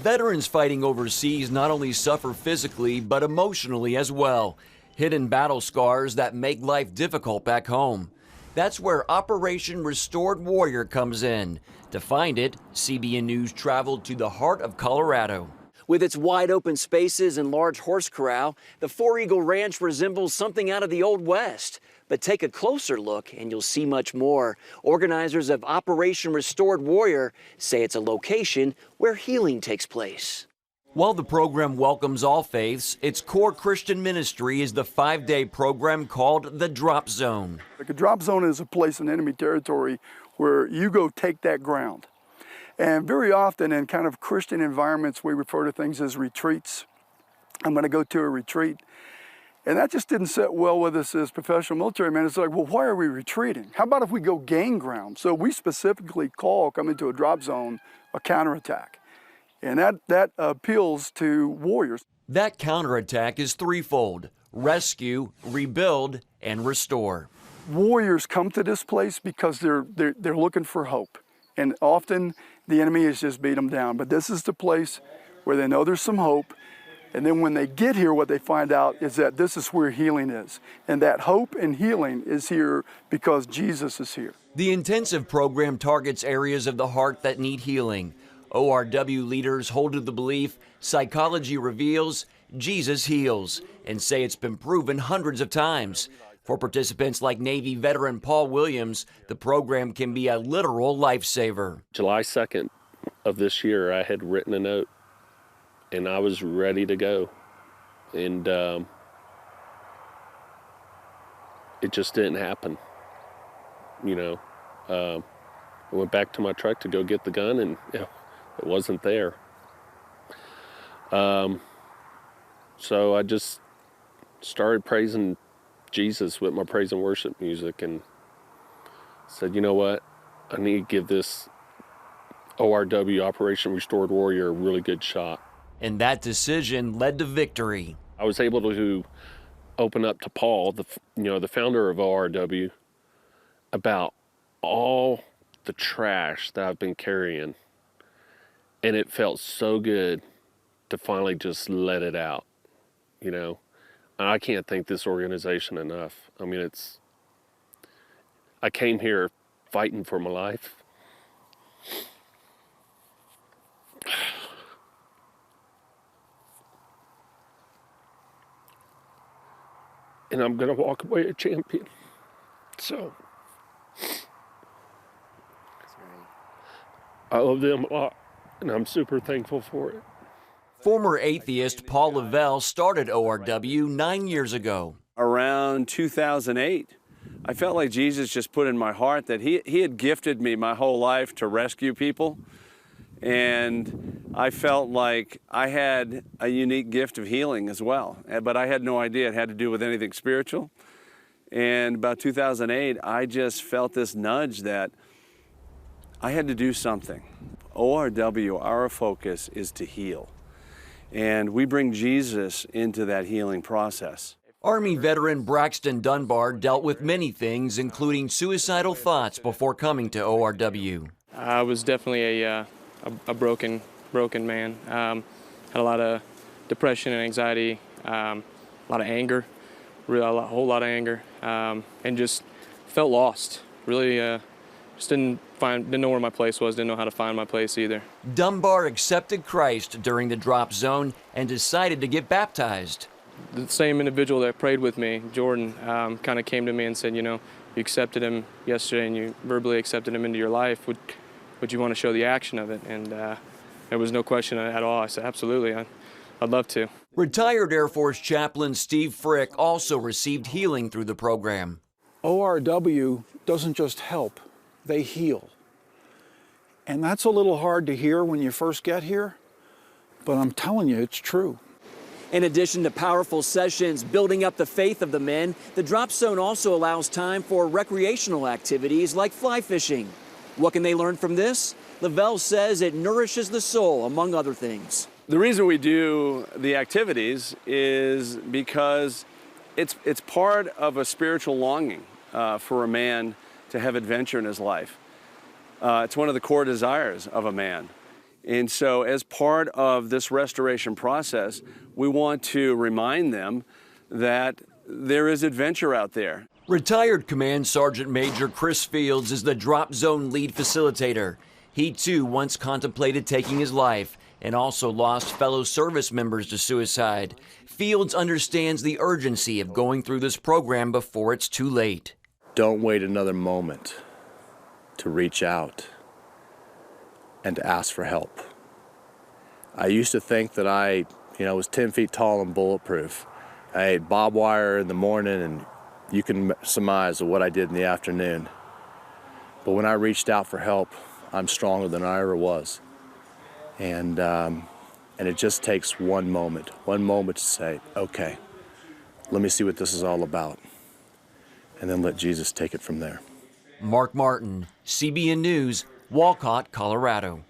Veterans fighting overseas not only suffer physically, but emotionally as well. Hidden battle scars that make life difficult back home. That's where Operation Restored Warrior comes in. To find it, CBN News traveled to the heart of Colorado. With its wide open spaces and large horse corral, the Four Eagle Ranch resembles something out of the Old West. But take a closer look and you'll see much more. Organizers of Operation Restored Warrior say it's a location where healing takes place. While the program welcomes all faiths, its core Christian ministry is the 5-day program called the Drop Zone. The Drop Zone is a place in enemy territory where you go take that ground. And very often in kind of Christian environments, we refer to things as retreats. I'm going to go to a retreat. And that just didn't sit well with us as professional military men. It's like, well, why are we retreating? How about if we go gain ground? So we specifically call coming to a drop zone a counterattack. And that appeals to warriors. That counterattack is threefold: rescue, rebuild, and restore. Warriors come to this place because they're looking for hope. And often the enemy has just beat them down. But this is the place where they know there's some hope. And then when they get here, what they find out is that this is where healing is. And that hope and healing is here because Jesus is here. The intensive program targets areas of the heart that need healing. ORW leaders hold to the belief psychology reveals Jesus heals, and say it's been proven hundreds of times. For participants like Navy veteran Paul Williams, the program can be a literal lifesaver. July 2nd of this year, I had written a note and I was ready to go. And it just didn't happen. You know, I went back to my truck to go get the gun and it wasn't there. So I just started praising Jesus with my praise and worship music and said, you know what, I need to give this ORW, Operation Restored Warrior, a really good shot. And that decision led to victory. I was able to open up to Paul, the founder of ORW, about all the trash that I've been carrying. And it felt so good to finally just let it out, you know. And I can't thank this organization enough. I mean, I came here fighting for my life. And I'm gonna walk away a champion. So, I love them a lot, and I'm super thankful for it. Former atheist Paul Lavelle started ORW 9 years ago. Around 2008, I felt like Jesus just put in my heart that he had gifted me my whole life to rescue people. And I felt like I had a unique gift of healing as well. But I had no idea it had to do with anything spiritual. And about 2008, I just felt this nudge that I had to do something. ORW, our focus is to heal. And we bring Jesus into that healing process. Army veteran Braxton Dunbar dealt with many things, including suicidal thoughts, before coming to ORW. I was definitely a broken man. Had a lot of depression and anxiety, a lot of anger, a whole lot of anger, and just felt lost. Really just didn't know where my place was, didn't know how to find my place either. Dunbar accepted Christ during the drop zone and decided to get baptized. The same individual that prayed with me, Jordan, kind of came to me and said, you know, you accepted him yesterday and you verbally accepted him into your life. Would you want to show the action of it? And there was no question at all. I said, absolutely, I'd love to. Retired Air Force Chaplain Steve Frick also received healing through the program. ORW doesn't just help, they heal. And that's a little hard to hear when you first get here, but I'm telling you, it's true. In addition to powerful sessions building up the faith of the men, the drop zone also allows time for recreational activities like fly fishing. What can they learn from this? Lavelle says it nourishes the soul, among other things. The reason we do the activities is because it's part of a spiritual longing for a man to have adventure in his life. It's one of the core desires of a man. And so as part of this restoration process, we want to remind them that there is adventure out there. Retired Command Sergeant Major Chris Fields is the drop zone lead facilitator. He too once contemplated taking his life and also lost fellow service members to suicide. Fields understands the urgency of going through this program before it's too late. Don't wait another moment to reach out and to ask for help. I used to think that I was 10 feet tall and bulletproof. I ate barbed wire in the morning, and you can surmise what I did in the afternoon. But when I reached out for help, I'm stronger than I ever was. And it just takes one moment to say, okay, let me see what this is all about. And then let Jesus take it from there. Mark Martin, CBN News, Walcott, Colorado.